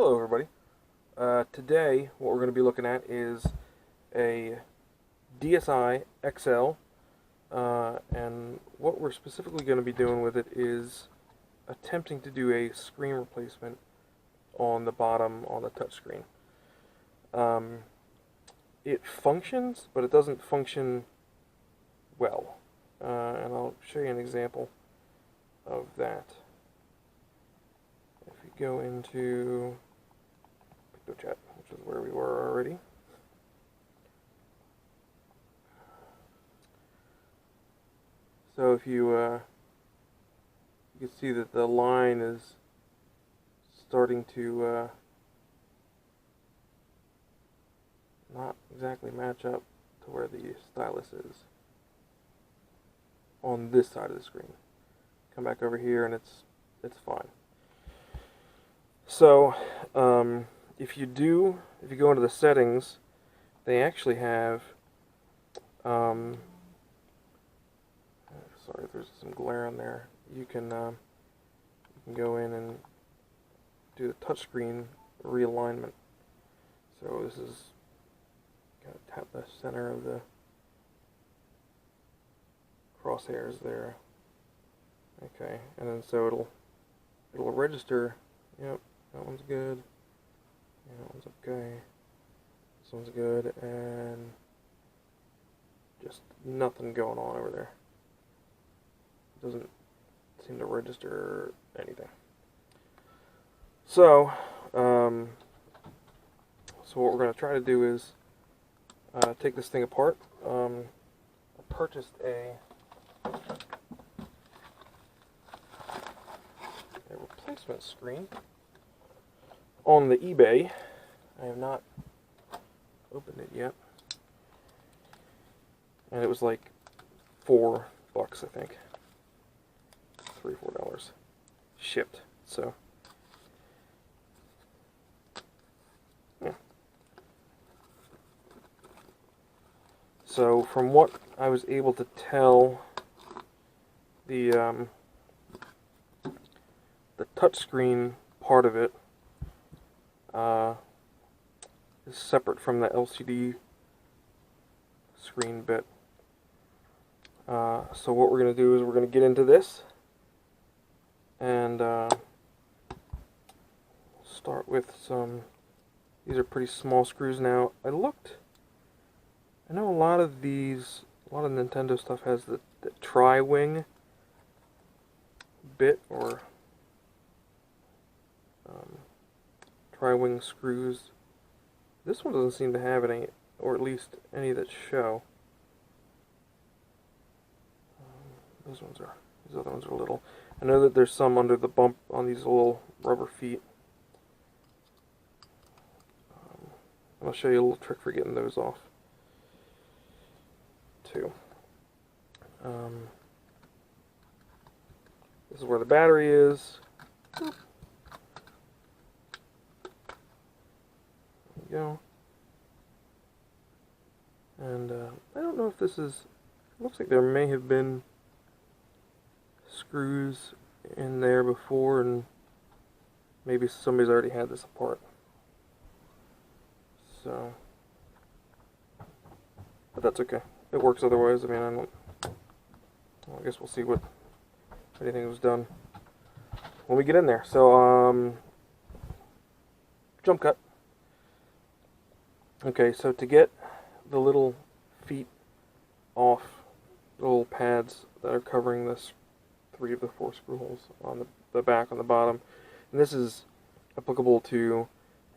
Hello everybody. Today what we're going to be looking at is a DSI XL, and what we're specifically going to be doing with it is attempting to do a screen replacement on the bottom on the touchscreen. It functions, but it doesn't function well, and I'll show you an example of that. If you go into chat, which is where we were already. So if you you can see that the line is starting to not exactly match up to where the stylus is on this side of the screen. Come back over here and it's fine. So if you go into the settings, they actually have, sorry if there's some glare on there, you can go in and do the touchscreen realignment. So this is, gotta tap the center of the crosshairs there. Okay, and then so it'll register, yep, that one's good. That one's okay. This one's good, and just nothing going on over there. Doesn't seem to register anything. So, so what we're going to try to do is take this thing apart. I purchased a replacement screen on the eBay. I have not opened it yet, and it was like $4, I think, $3-4 shipped. So yeah. So from what I was able to tell, the touchscreen part of it is separate from the LCD screen bit. So what we're going to do is we're going to get into this and start with some, these are pretty small screws. Now I know a lot of Nintendo stuff has the tri-wing bit, or tri-wing screws. This one doesn't seem to have any, or at least any that show. These other ones are little. I know that there's some under the bump on these little rubber feet. I'll show you a little trick for getting those off too. This is where the battery is. There we go. And I don't know if this is, looks like there may have been screws in there before, and maybe somebody's already had this apart. So, but that's okay. It works otherwise. I mean, I guess we'll see what anything was done when we get in there. So, jump cut. Okay, so to get the little feet off, the little pads that are covering this 3 of the 4 screw holes on the back, on the bottom, and this is applicable to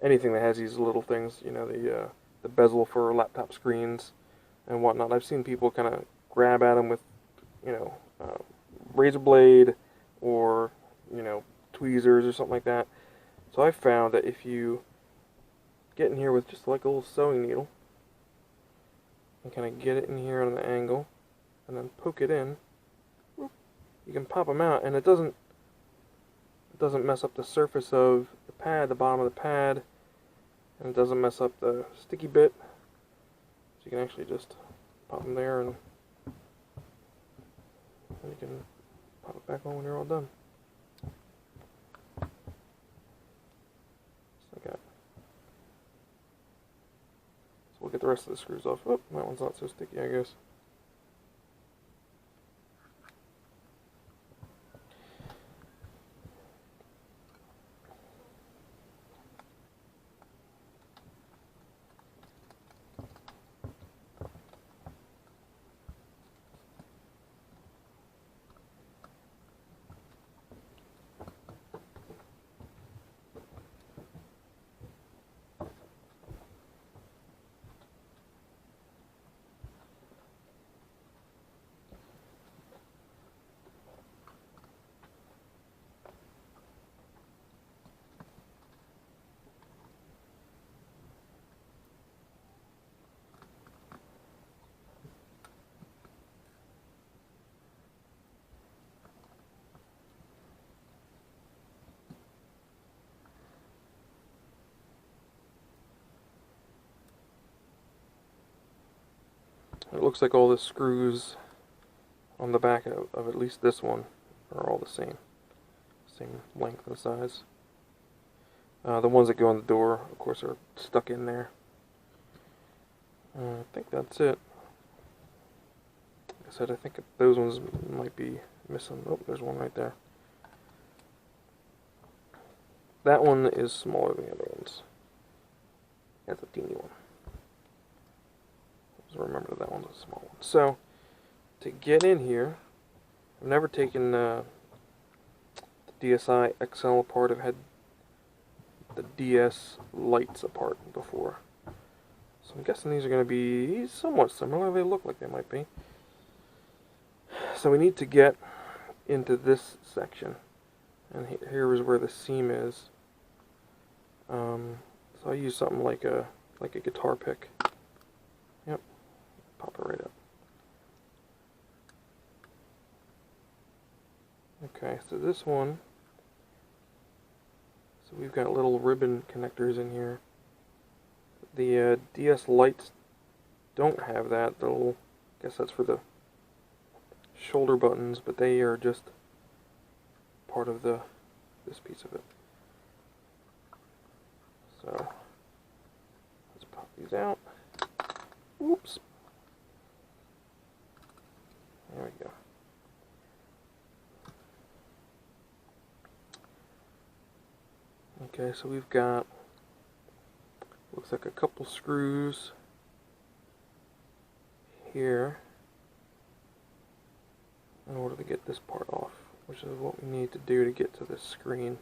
anything that has these little things, you know, the bezel for laptop screens and whatnot. I've seen people kind of grab at them with, you know, razor blade or, you know, tweezers or something like that. So I found that if you get in here with just like a little sewing needle and kind of get it in here on the angle and then poke it in, you can pop them out, and it doesn't mess up the surface of the pad, the bottom of the pad, and it doesn't mess up the sticky bit. So you can actually just pop them there, and you can pop it back on when you're all done. get the rest of the screws off. Oh, that one's not so sticky, I guess. It looks like all the screws on the back of at least this one are all the same length and size. The ones that go on the door, of course, are stuck in there. I think that's it. Like I said, I think those ones might be missing. Oh, there's one right there. That one is smaller than the other ones. That's a teeny one. Remember that one's a small one. So, to get in here, I've never taken the DSI XL apart. I've had the DS lights apart before. So I'm guessing these are going to be somewhat similar. They look like they might be. So we need to get into this section. And here is where the seam is. So I use something like a guitar pick. Yep. Pop it right up. Okay, so this one, so we've got little ribbon connectors in here. The DS lights don't have that. The little, I guess that's for the shoulder buttons, but they are just part of this piece of it. So let's pop these out. Oops. There we go. Okay, so we've got, looks like a couple screws here in order to get this part off, which is what we need to do to get to this screen.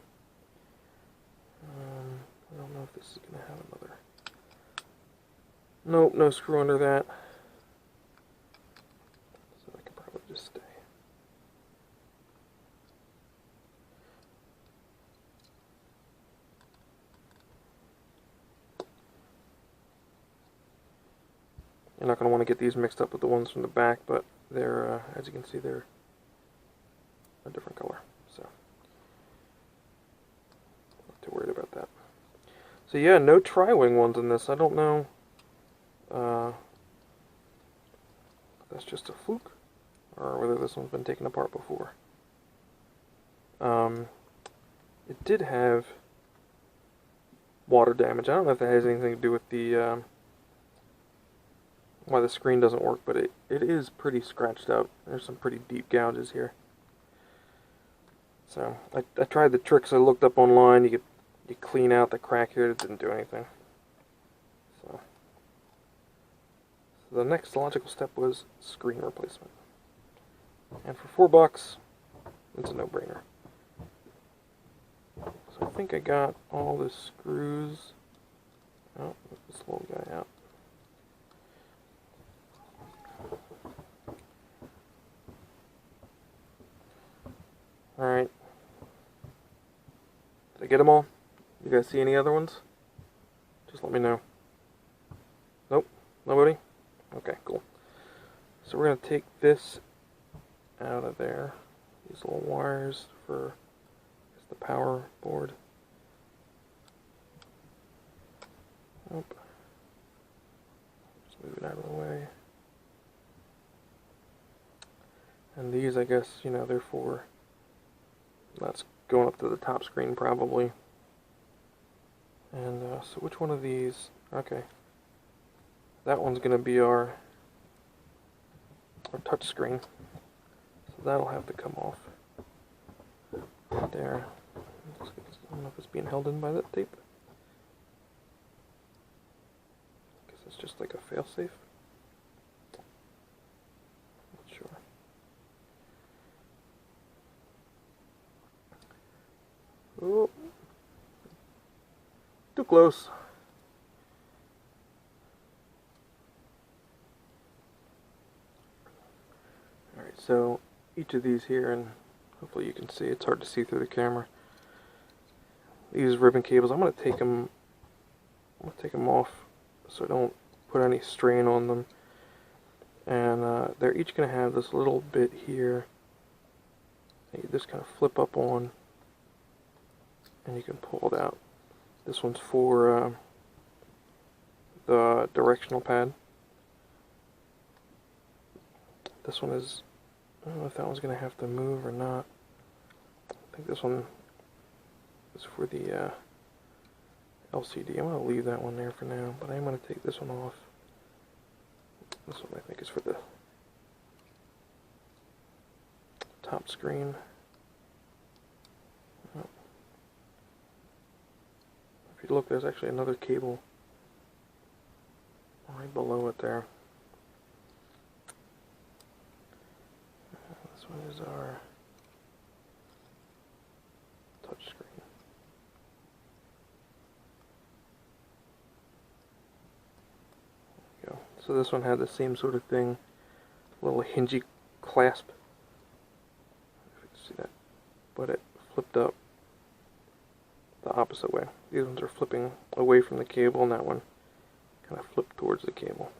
I don't know if this is going to have another. Nope, no screw under that. So I could probably just stay. You're not going to want to get these mixed up with the ones from the back, but they're, as you can see, they're a different color. So, not too worried about that. So yeah, no tri-wing ones in this. I don't know if that's just a fluke, or whether this one's been taken apart before. It did have water damage. I don't know if that has anything to do with the why the screen doesn't work, but it is pretty scratched out. There's some pretty deep gouges here. So I tried the tricks I looked up online. You clean out the crack here. It didn't do anything. So the next logical step was screen replacement, and for $4, it's a no-brainer. So I think I got all the screws. Oh, let this little guy out. Alright. Did I get them all? You guys see any other ones? Just let me know. Nope? Nobody? Okay, cool. So we're going to take this out of there. These little wires for the power board. Nope. Just move it out of the way. And these, I guess, you know, they're for, that's going up to the top screen probably. And so which one of these, okay, that one's going to be our touch screen. So that'll have to come off right there. I don't know if it's being held in by that tape. I guess it's just like a failsafe. Not sure. Oh, too close. Alright, so each of these here, and hopefully you can see, it's hard to see through the camera. These ribbon cables, I'm going to take them off so I don't put any strain on them. And they're each going to have this little bit here that you just kind of flip up on, and you can pull it out. This one's for the directional pad. This one is, I don't know if that one's going to have to move or not. I think this one is for the LCD. I'm going to leave that one there for now, but I'm going to take this one off. This one I think is for the top screen. Oh. If you look, there's actually another cable right below it there. This one is our touch screen. There we go. So this one had the same sort of thing, little hingy clasp. If you can see that, but it flipped up the opposite way. These ones are flipping away from the cable, and that one kind of flipped towards the cable.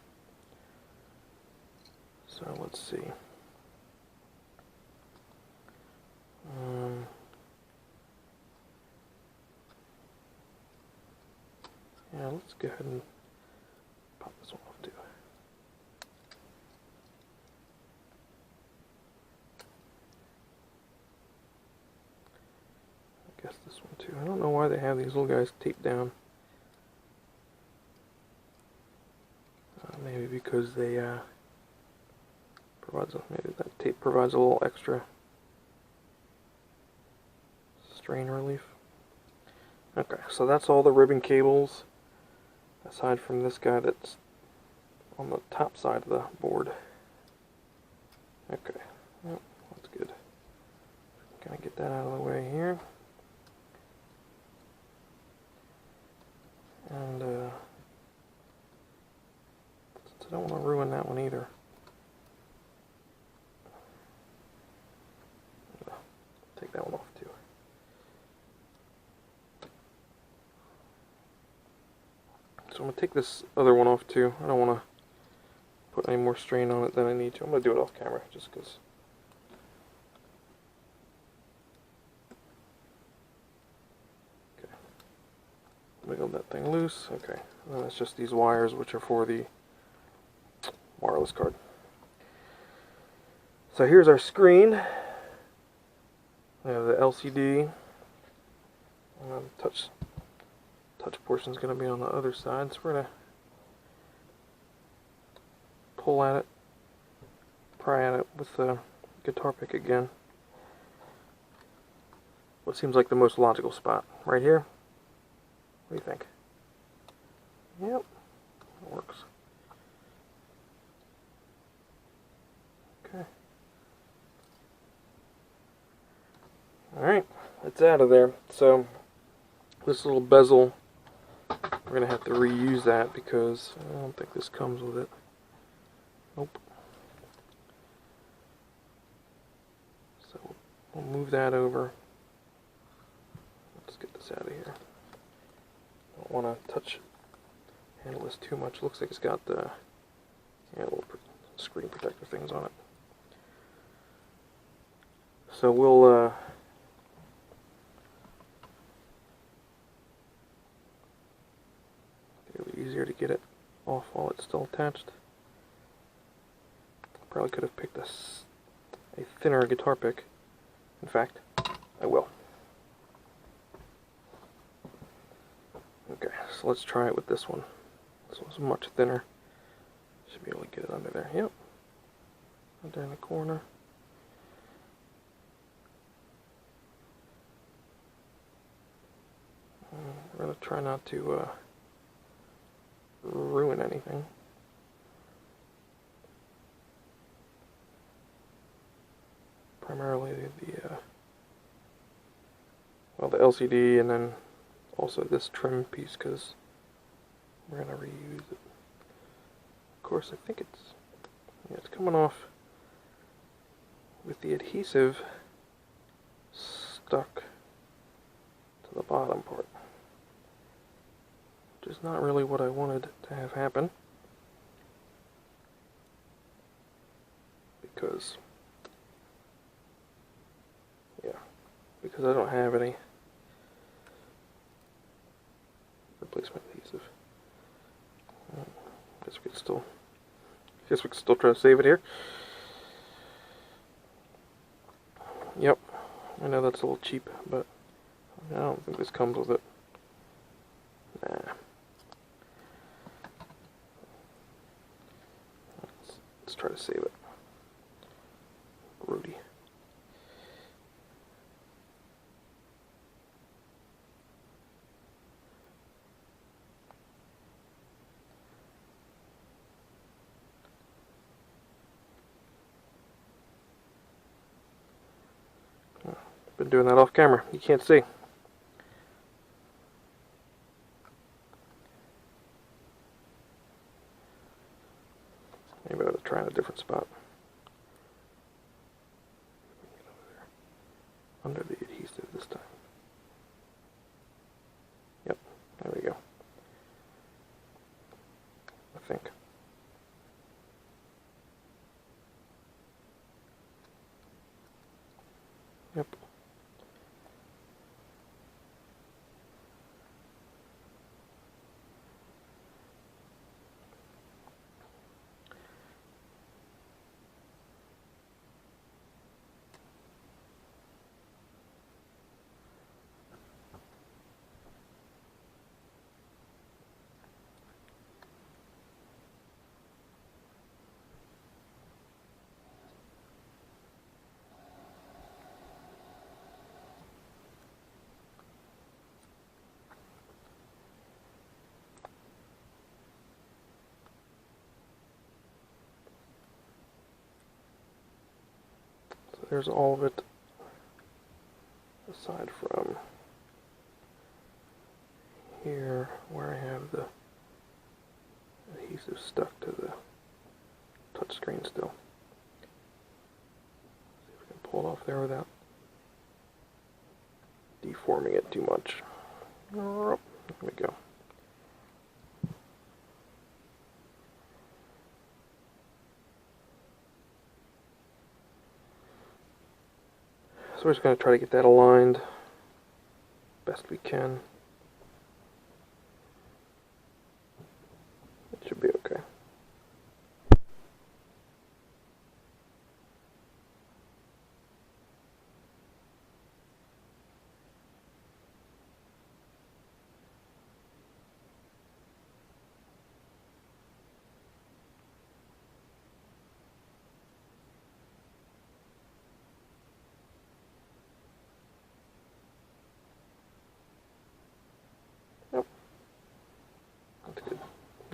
So let's see. Yeah, let's go ahead and pop this one off too. I guess this one too. I don't know why they have these little guys taped down. Maybe because they maybe that tape provides a little extra strain relief. Okay, so that's all the ribbon cables, aside from this guy that's on the top side of the board. Okay, well, that's good. Gonna get that out of the way here. And since I don't want to ruin that one either, I'm gonna take that one off too. So I'm going to take this other one off too. I don't want to put any more strain on it than I need to. I'm going to do it off camera just because. Okay. Wiggle that thing loose. Okay. And then it's just these wires, which are for the wireless card. So here's our screen. We have the LCD. Touch portion is going to be on the other side, so we're going to pull at it, pry at it with the guitar pick again. What seems like the most logical spot, right here. What do you think? Yep, it works. Okay. Alright, it's out of there. So this little bezel, we're going to have to reuse that because I don't think this comes with it. Nope. So we'll move that over. Let's get this out of here. Don't want to handle this too much. Looks like it's got the little screen protector things on it. So we'll it'll be easier to get it off while it's still attached. Probably could have picked a thinner guitar pick. In fact, I will. Okay, so let's try it with this one. This one's much thinner. it under there? Yep. Under in the corner. We're going to try not to ruin anything. Primarily the LCD, and then also this trim piece, because we're going to reuse it. Of course, I think it's coming off with the adhesive stuck to the bottom part, which is not really what I wanted to have happen, because I don't have any replacement adhesive. Guess we could still try to save it here. Yep, I know that's a little cheap, but I don't think this comes with it. Nah. Let's try to save it. Rudy. Been doing that off camera. You can't see. Maybe I ought to try in a different spot. Under the adhesive this time. Yep, there we go. I think. Yep. There's all of it, aside from here where I have the adhesive stuck to the touchscreen still. See if we can pull it off there without deforming it too much. There we go. So we're just going to try to get that aligned best we can. It should be okay.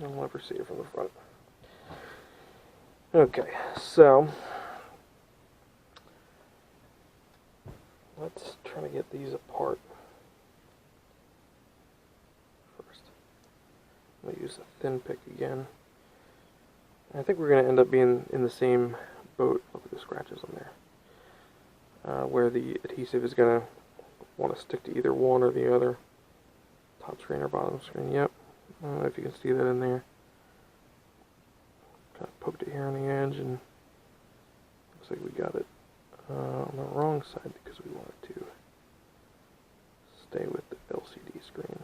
I'll never see it from the front. Okay, so let's try to get these apart first. I'm going to use a thin pick again. I think we're going to end up being in the same boat. Look at the scratches on there. Where the adhesive is going to want to stick to either one or the other. Top screen or bottom screen, yep. I don't know if you can see that in there. Kind of poked it here on the edge, and looks like we got it on the wrong side because we wanted to stay with the LCD screen,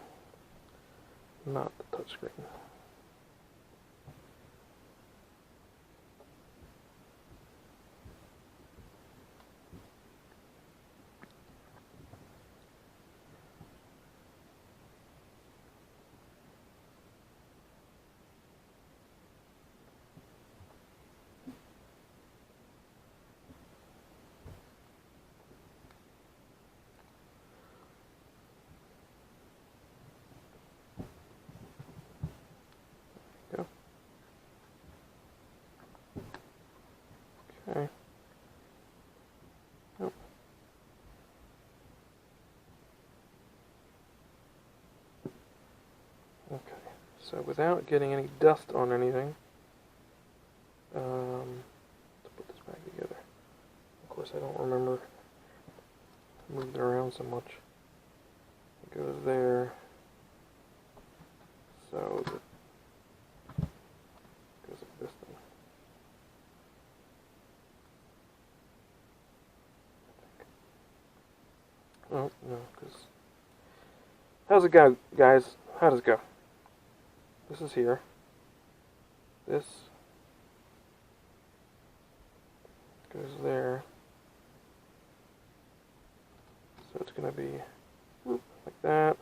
not the touch screen. Okay, so without getting any dust on anything, let's put this back together. Of course, I don't remember moving it around so much. It goes there, so that goes like this thing. Oh, no, because... How's it go, guys? How does it go? This is here. This goes there. So it's going to be whoop, like that.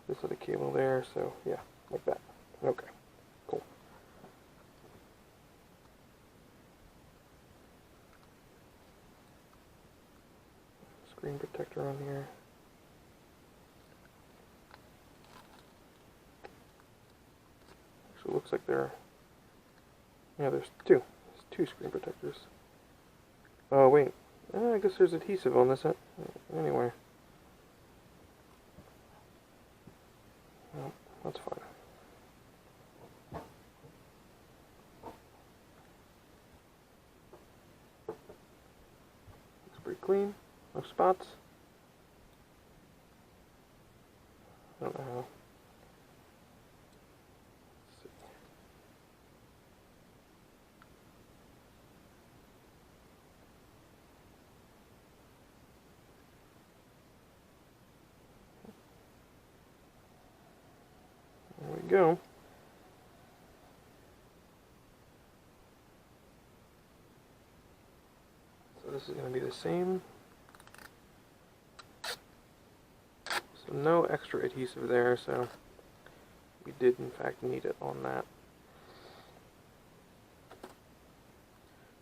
This is the cable there, so yeah, like that. Okay, cool. Screen protector on here. Actually, looks like there's two screen protectors. Oh wait, I guess there's adhesive on this. Anyway, well, that's fine. Looks pretty clean. No spots. I don't know how. Let's see. There we go. So this is going to be the same. So no extra adhesive there, so we did in fact need it on that.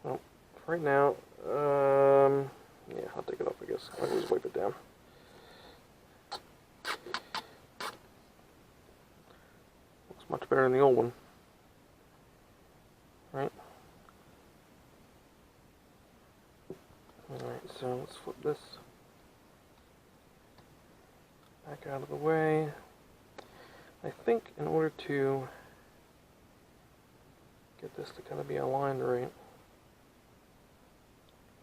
Well, for right now, yeah, I'll take it off, I guess. I'll just wipe it down. Looks much better than the old one. Right? Alright, so let's flip this back out of the way. I think in order to get this to kind of be aligned right,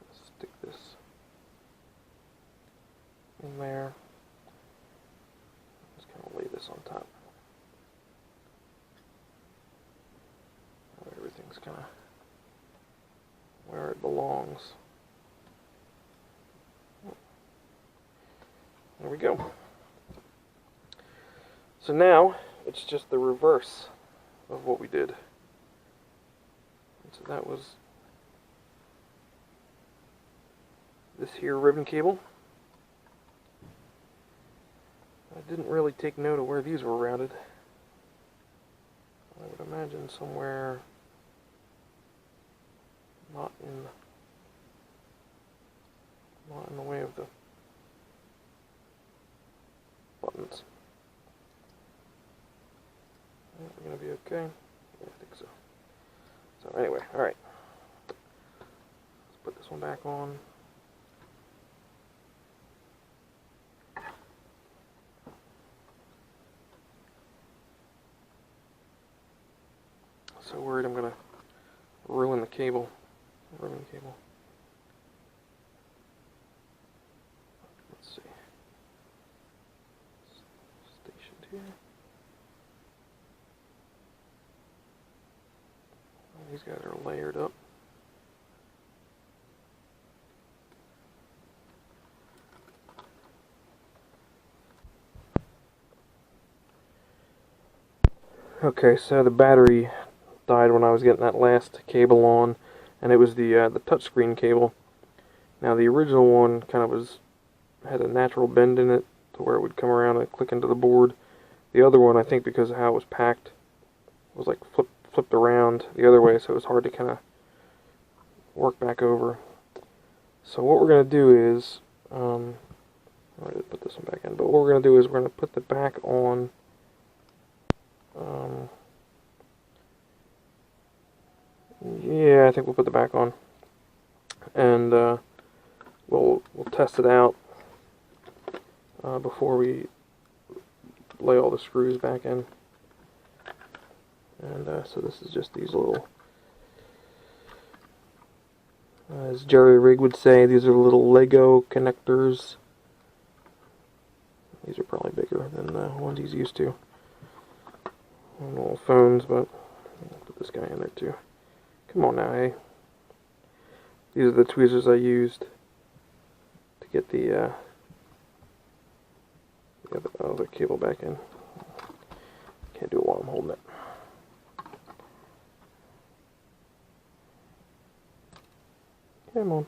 let's stick this in there. Just kind of lay this on top. Everything's kind of where it belongs. There we go. So now it's just the reverse of what we did. And so that was this here ribbon cable. I didn't really take note of where these were routed. I would imagine somewhere not in the way of the buttons. We're going to be okay? Yeah, I think so. So anyway, alright. Let's put this one back on. So worried I'm going to ruin the cable. Ribbon cable. Let's see. Stationed here. These guys are layered up. Okay, so the battery died when I was getting that last cable on, and it was the touchscreen cable. Now the original one kind of had a natural bend in it to where it would come around and click into the board. The other one, I think because of how it was packed, was like flipped around the other way, so it was hard to kind of work back over. So what we're going to do is, I already put this one back in, but what we're going to do is we're going to put the back on. Yeah, I think we'll put the back on, and we'll test it out before we lay all the screws back in. And so this is just these little, as Jerry Rig would say, these are little Lego connectors. These are probably bigger than the ones he's used to. Little phones, but I'll put this guy in there too. Come on now, hey. These are the tweezers I used to get the other cable back in. Can't do it while I'm holding it. Come on.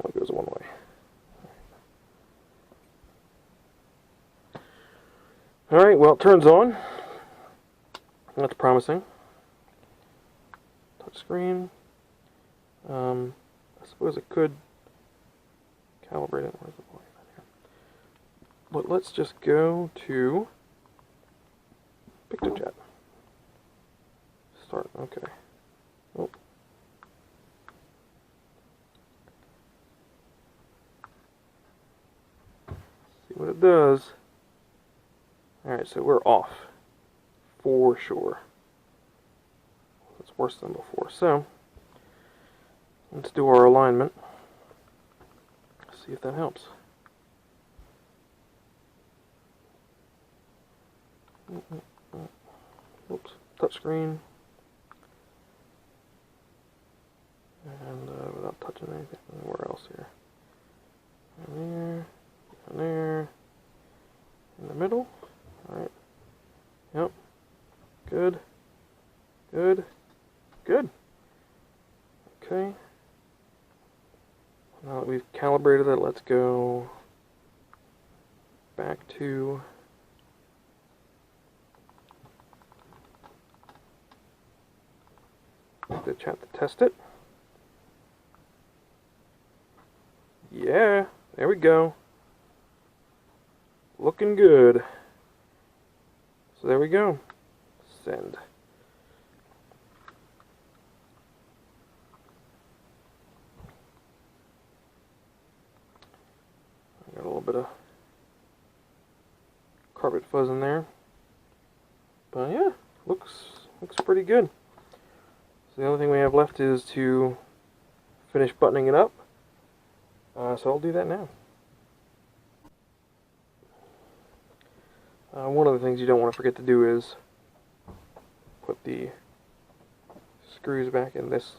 It goes one way. Alright, well, it turns on. That's promising. Touch screen. I suppose it could calibrate it. Where's the volume in here? But let's just go to PictoChat. Start. Okay. Oh. See what it does. Alright, so we're off. For sure. It's worse than before. So, let's do our alignment. See if that helps. Oops. Touchscreen. And without touching anything. Where else here? Down there. Down there. In the middle. Alright. Yep. Good. Good. Good. Okay. Now that we've calibrated it, let's go back to the chat to test it. Yeah, there we go. Looking good. So there we go. Send. I got a little bit of carpet fuzz in there. But yeah, looks pretty good. So the only thing we have left is to finish buttoning it up. So I'll do that now. One of the things you don't want to forget to do is put the screws back in this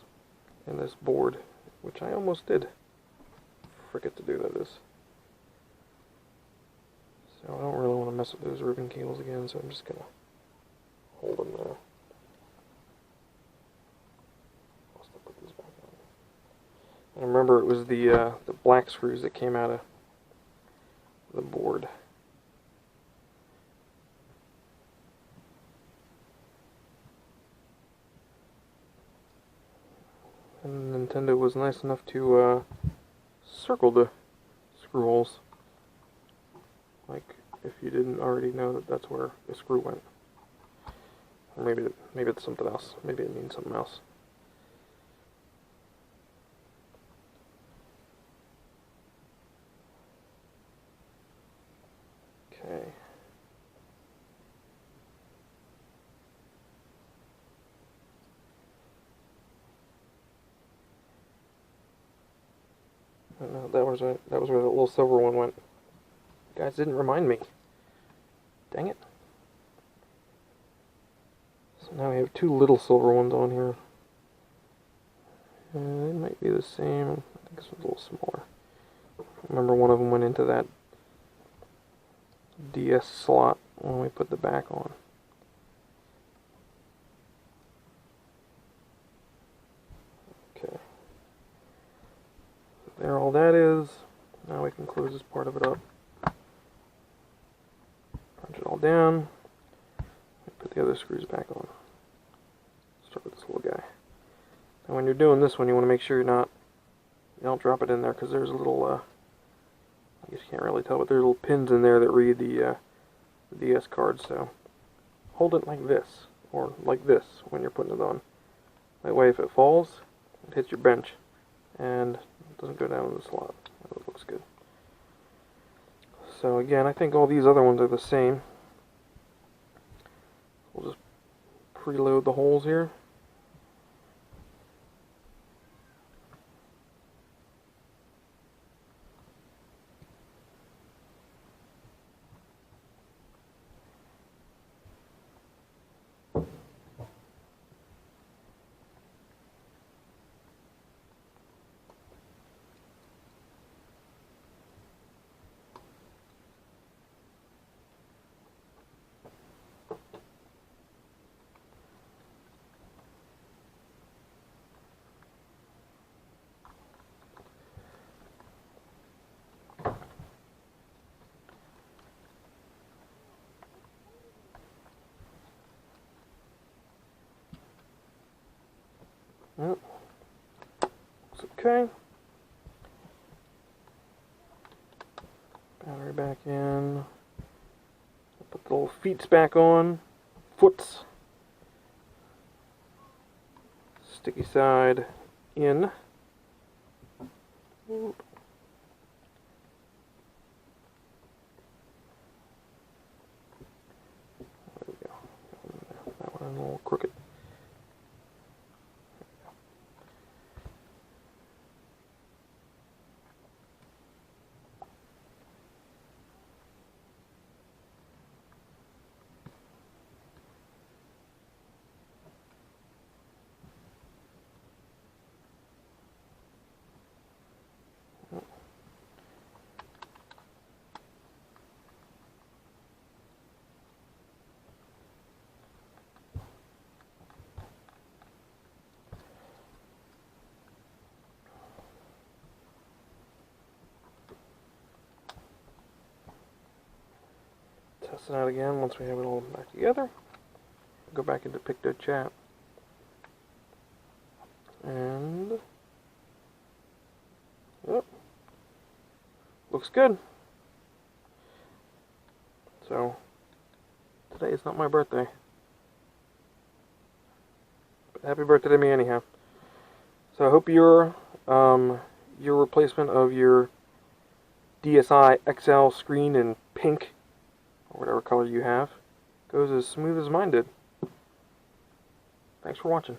board, which I almost did forget to do, that is. So I don't really want to mess with those ribbon cables again, so I'm just going to hold them there. I'll still put these back on. And remember, it was the black screws that came out of the board. And Nintendo was nice enough to circle the screw holes. Like, if you didn't already know that that's where the screw went. Or maybe it's something else. Maybe it means something else. Okay. No, that was where the little silver one went. You guys didn't remind me. Dang it. So now we have two little silver ones on here. They might be the same. I think this one's a little smaller. Remember, one of them went into that DS slot when we put the back on. Okay. So there all that is. Now we can close this part of it up. Punch it all down. Put the other screws back on. Start with this little guy. And when you're doing this one, you want to make sure you're not You don't drop it in there because there's a little, I guess you can't really tell, but there's little pins in there that read the DS card, so hold it like this, or like this when you're putting it on. That way if it falls, it hits your bench, and it doesn't go down in the slot. That looks good. So again, I think all these other ones are the same. We'll just preload the holes here. Yep. Looks okay. Battery back in. Put the little feets back on. Foots. Sticky side in. Oop. There we go. That one a little crooked. Test it out again once we have it all back together. Go back into Picto Chat. And yep, looks good. So today is not my birthday, but happy birthday to me anyhow. So I hope your replacement of your DSI XL screen in pink, or whatever color you have, goes as smooth as mine did. Thanks for watching.